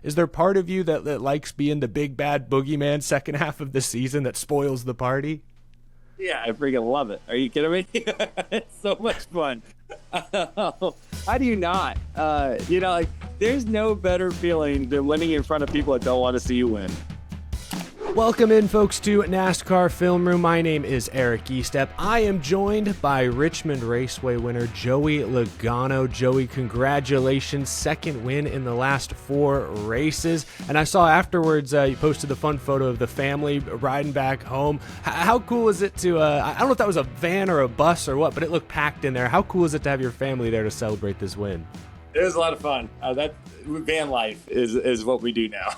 Is there part of you that likes being the big bad boogeyman second half of the season that spoils the party? Yeah, I freaking love it. Are you kidding me? It's so much fun. How do you not? Like, there's no better feeling than winning in front of people that don't want to see you win. Welcome in, folks, to NASCAR Film Room. My name is Eric Eastep. I am joined by Richmond Raceway winner Joey Logano. Joey, congratulations. Second win in the last 4 races. And I saw afterwards you posted the fun photo of the family riding back home. How cool is it to, I don't know if that was a van or a bus or what, but it looked packed in there. How cool is it to have your family there to celebrate this win? It was a lot of fun. That van life is what we do now.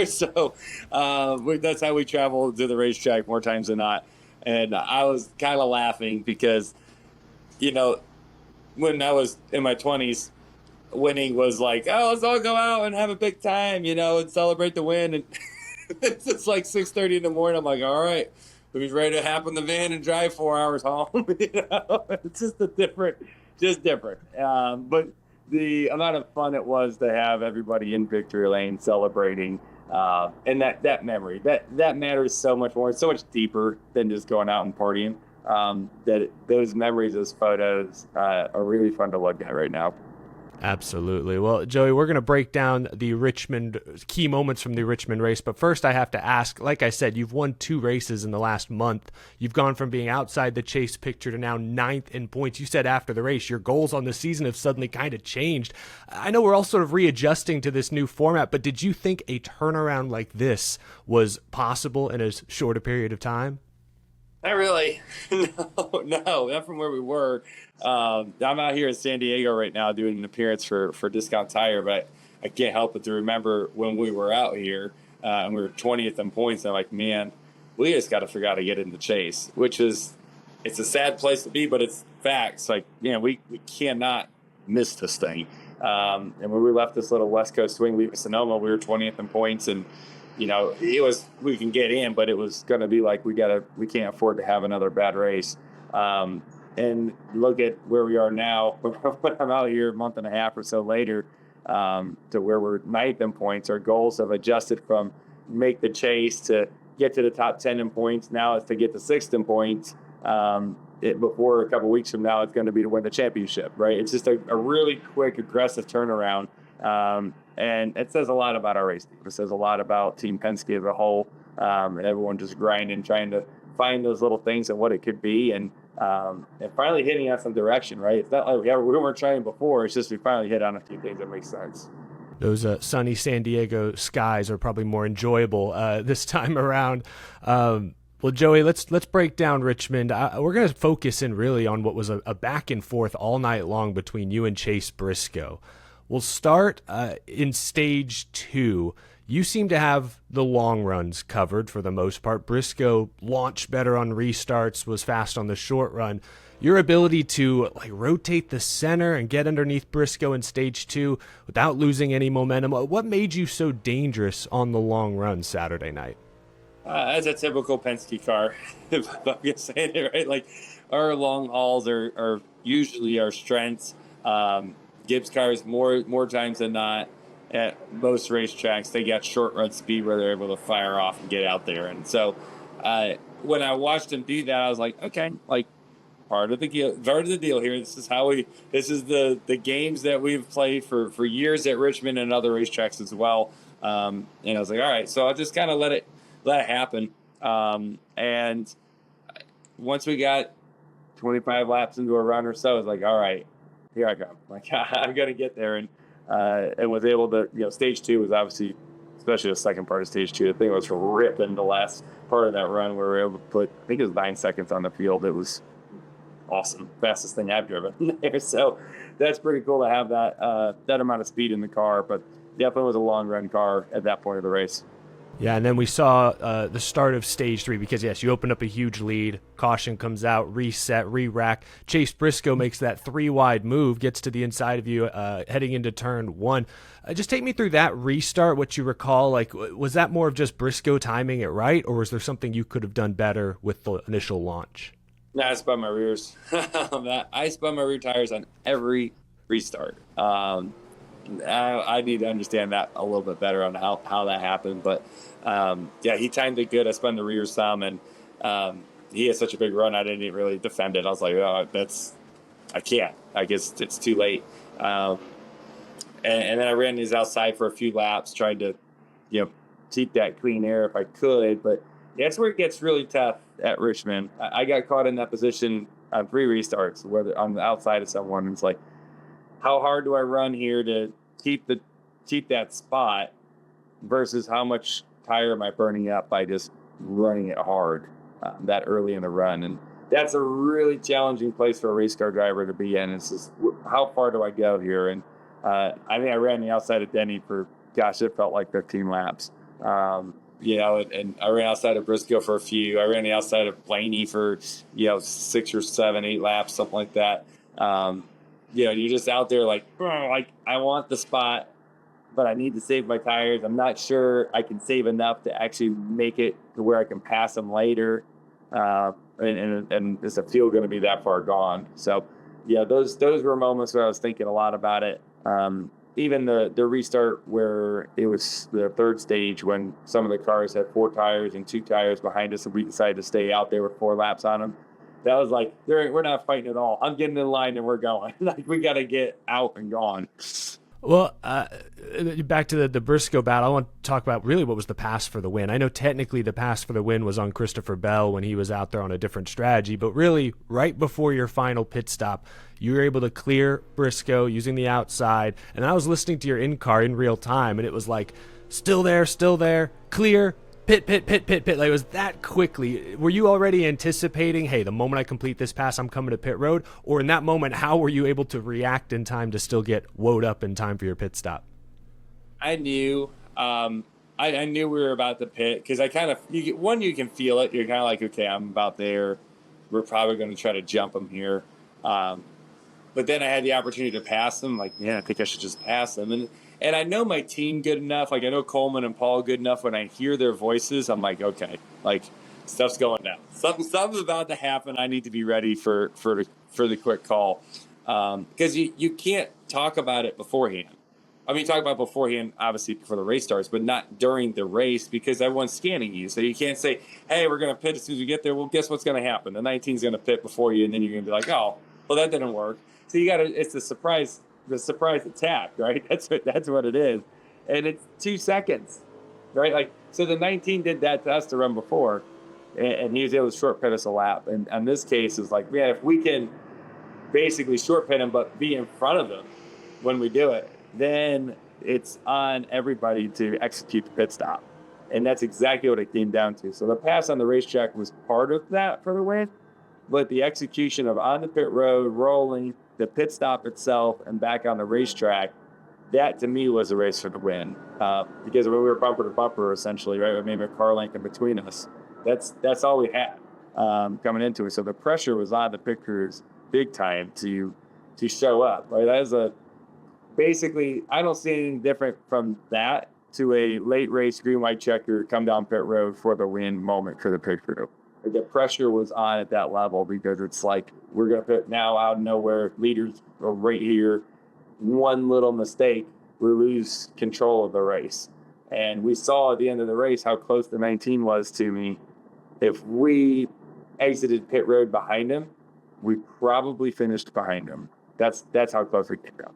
So that's how we travel to the racetrack more times than not. And I was kind of laughing because, when I was in my 20s, winning was like, oh, let's all go out and have a big time, and celebrate the win. And it's like 6:30 in the morning. I'm like, all right, we're ready to hop in the van and drive 4 hours home. It's just different. But the amount of fun it was to have everybody in victory lane celebrating, and that memory that matters so much more. It's so much deeper than just going out and partying. Those memories, those photos, are really fun to look at right now. Absolutely. Well, Joey, we're going to break down the Richmond key moments from the Richmond race. But first, I have to ask, like I said, you've won 2 races in the last month. You've gone from being outside the chase picture to now 9th in points. You said after the race, your goals on the season have suddenly kind of changed. I know we're all sort of readjusting to this new format, but did you think a turnaround like this was possible in as short a period of time? Not really. No, not from where we were. I'm out here in San Diego right now doing an appearance for Discount Tire, but I can't help but to remember when we were out here and we were 20th in points. And I'm like, man, we just got to figure out how to get in the chase, it's a sad place to be, but it's facts. Like, we cannot miss this thing. And when we left this little West Coast swing, leaving Sonoma, we were 20th in points, and it was, we can get in, but it was going to be like, we can't afford to have another bad race. And look at where we are now. When I'm out here a month and a half or so later, to where we're 9th in points. Our goals have adjusted from make the chase to get to the top 10 in points. Now it's to get to 6th in points. Before a couple weeks from now, it's going to be to win the championship, right? It's just a really quick, aggressive turnaround. And it says a lot about our race team. It says a lot about Team Penske as a whole, and everyone just grinding, trying to find those little things and what it could be, and finally hitting on some direction, right? It's not like we weren't trying before. It's just we finally hit on a few things that make sense. Those sunny San Diego skies are probably more enjoyable this time around. Well, Joey, let's break down Richmond. We're going to focus in really on what was a back and forth all night long between you and Chase Briscoe. We'll start in stage 2. You seem to have the long runs covered for the most part. Briscoe launched better on restarts, was fast on the short run. Your ability to rotate the center and get underneath Briscoe in stage 2 without losing any momentum, what made you so dangerous on the long run Saturday night? As a typical Penske car, if I'm going to say it right, like our long hauls are usually our strengths. Gibbs cars more times than not at most racetracks, they got short run speed where they're able to fire off and get out there. And so when I watched him do that, I was like, okay, part of the deal here. This is the games that we've played for years at Richmond and other racetracks as well. And I was like, all right, so I'll just kind of let it happen. And once we got 25 laps into a run or so, I was like, all right, here I go. I'm going to get there. And was able to, stage 2 was obviously, especially the second part of stage 2, the thing was ripping the last part of that run where we were able to put, I think it was 9 seconds on the field. It was awesome. Fastest thing I've driven there. So that's pretty cool to have that amount of speed in the car, but definitely was a long run car at that point of the race. Yeah, and then we saw the start of stage 3 because, yes, you opened up a huge lead. Caution comes out, reset, re-rack. Chase Briscoe makes that 3-wide move, gets to the inside of you heading into turn 1. Just take me through that restart, what you recall. Was that more of just Briscoe timing it right, or was there something you could have done better with the initial launch? No, I spun my rears. I spun my rear tires on every restart. I need to understand that a little bit better on how that happened. But yeah, he timed it good. I spun the rear some, and he had such a big run, I didn't really defend it. I was like, oh, I can't. I guess it's too late. And then I ran these outside for a few laps, trying to, keep that clean air if I could. But that's where it gets really tough at Richmond. I got caught in that position on 3 restarts, whether on the outside of someone. It's like, how hard do I run here to keep that spot versus how much tire am I burning up by just running it hard that early in the run? And that's a really challenging place for a race car driver to be in. It's just, how far do I go here? And I think I ran the outside of Denny for, gosh, it felt like 15 laps. And I ran outside of Briscoe for a few. I ran the outside of Blaney for, 6 or 7, 8 laps, something like that. You're just out there like I want the spot, but I need to save my tires. I'm not sure I can save enough to actually make it to where I can pass them later. And is the field going to be that far gone? So, yeah, those were moments where I was thinking a lot about it. Even the restart where it was the third stage when some of the cars had 4 tires and 2 tires behind us, and we decided to stay out there with 4 laps on them. That was like, we're not fighting at all. I'm getting in line and we're going. Like, we got to get out and gone. Well, back to the Briscoe battle, I want to talk about really what was the pass for the win. I know technically the pass for the win was on Christopher Bell when he was out there on a different strategy, but really right before your final pit stop, you were able to clear Briscoe using the outside. And I was listening to your in-car in real time, and it was like, still there, clear, pit. Like, it was that quickly. Were you already anticipating, hey, the moment I complete this pass, I'm coming to pit road? Or in that moment, how were you able to react in time to still get woed up in time for your pit stop? I knew. I knew we were about to pit because I kind of, you can feel it. You're kind of like, okay, I'm about there. We're probably going to try to jump them here. But then I had the opportunity to pass them. Like, I think I should just pass them. And I know my team good enough. Like, I know Coleman and Paul good enough. When I hear their voices, I'm like, okay, like, stuff's going down. Something's about to happen. I need to be ready for the quick call. Because you can't talk about it beforehand. I mean, talk about beforehand, obviously, before the race starts, but not during the race because everyone's scanning you. So you can't say, hey, we're going to pit as soon as we get there. Well, guess what's going to happen? The 19's going to pit before you, and then you're going to be like, oh, well, that didn't work. So it's the surprise attack, right? That's what it is. And it's 2 seconds, right? Like, so the 19 did that to us to run before, and he was able to short pit us a lap. And in this case, it's like, man, if we can basically short pit him but be in front of him when we do it, then it's on everybody to execute the pit stop. And that's exactly what it came down to. So the pass on the racetrack was part of that for the win, but the execution of on the pit road, rolling, the pit stop itself, and back on the racetrack, that to me was a race for the win. Because when we were bumper to bumper, essentially, right, with maybe a car length in between us, that's all we had coming into it. So the pressure was on the pit crews big time to show up, right? That is basically, I don't see anything different from that to a late race green white checker come down pit road for the win moment for the pit crew. The pressure was on at that level because it's like, we're going to pit now out of nowhere, leaders are right here. One little mistake, we lose control of the race. And we saw at the end of the race how close the 19 was to me. If we exited pit road behind him, we probably finished behind him. That's how close we came down.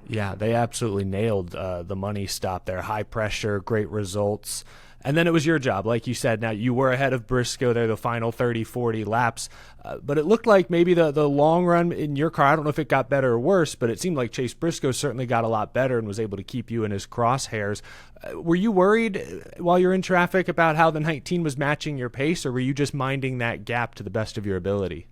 Yeah, they absolutely nailed the money stop there. High pressure, great results. And then it was your job. Like you said, now you were ahead of Briscoe there the final 30, 40 laps. But it looked like maybe the long run in your car, I don't know if it got better or worse, but it seemed like Chase Briscoe certainly got a lot better and was able to keep you in his crosshairs. Were you worried while you're in traffic about how the 19 was matching your pace, or were you just minding that gap to the best of your ability?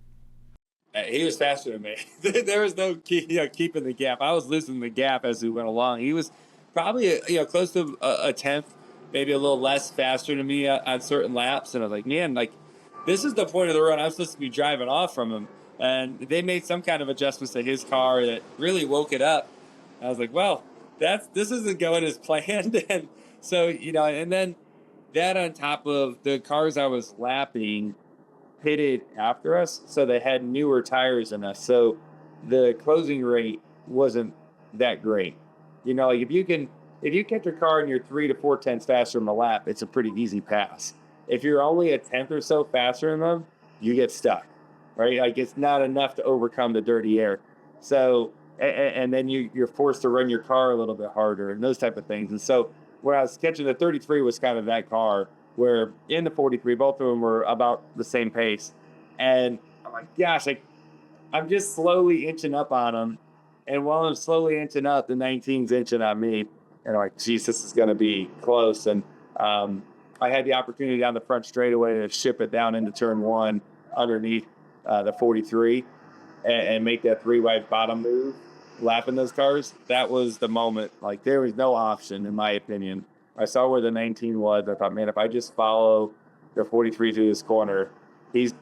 He was faster than me. There was no keeping the gap. I was losing the gap as we went along. He was probably close to a tenth, maybe a little less faster than me on certain laps. And I was like, man, like, this is the point of the run. I'm supposed to be driving off from him. And they made some kind of adjustments to his car that really woke it up. I was like, well, this isn't going as planned. And so, and then that on top of the cars I was lapping pitted after us, so they had newer tires than us. So the closing rate wasn't that great. You know, like if you catch your car and you're 3 to 4 tenths faster in the lap, it's a pretty easy pass. If you're only a tenth or so faster than them, you get stuck, right? Like it's not enough to overcome the dirty air. So, and then you're forced to run your car a little bit harder and those type of things. And so where I was catching the 33 was kind of that car where in the 43, both of them were about the same pace. And I'm like, gosh, I'm just slowly inching up on them. And while I'm slowly inching up, the 19's inching on me. And I'm like, geez, this is going to be close. And I had the opportunity down the front straightaway to ship it down into turn one underneath the 43 and make that 3-wide bottom move, lapping those cars. That was the moment. Like, there was no option, in my opinion. I saw where the 19 was. I thought, man, if I just follow the 43 through this corner, he's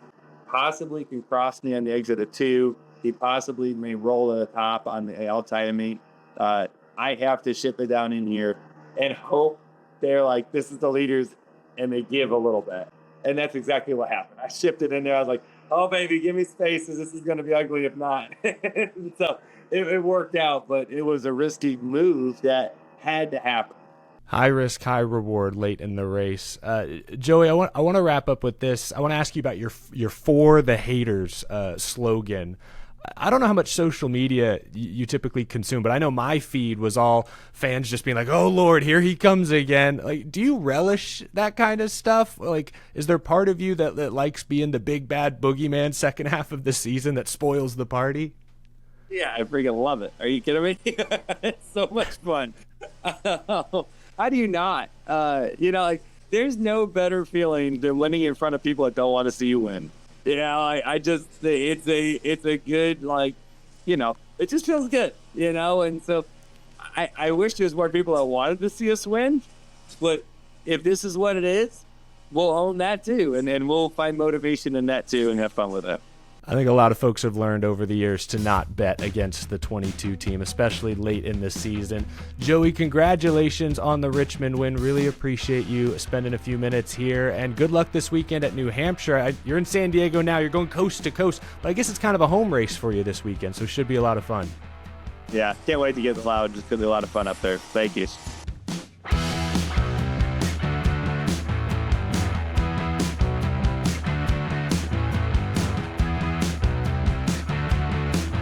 possibly can cross me on the exit of 2. He possibly may roll to the top on the outside of me. I have to ship it down in here and hope they're like, this is the leaders, and they give a little bit. And that's exactly what happened. I shipped it in there. I was like, oh, baby, give me spaces. This is going to be ugly if not. So it worked out, but it was a risky move that had to happen. High risk, high reward late in the race. Joey, I want to wrap up with this. I want to ask you about your For the Haters slogan. I don't know how much social media you typically consume, but I know my feed was all fans just being like, oh, Lord, here he comes again. Like, do you relish that kind of stuff? Like, is there part of you that likes being the big bad boogeyman second half of the season that spoils the party? Yeah, I freaking love it. Are you kidding me? It's so much fun. How do you not? Like, there's no better feeling than winning in front of people that don't want to see you win. I just it's a good, like, it just feels good, and so I wish there was more people that wanted to see us win, but if this is what it is, we'll own that too, and we'll find motivation in that too and have fun with it. I think a lot of folks have learned over the years to not bet against the 22 team, especially late in the season. Joey, congratulations on the Richmond win. Really appreciate you spending a few minutes here, and good luck this weekend at New Hampshire. You're in San Diego now. You're going coast to coast, but I guess it's kind of a home race for you this weekend, so it should be a lot of fun. Yeah, can't wait to get loud. It's going to be a lot of fun up there. Thank you.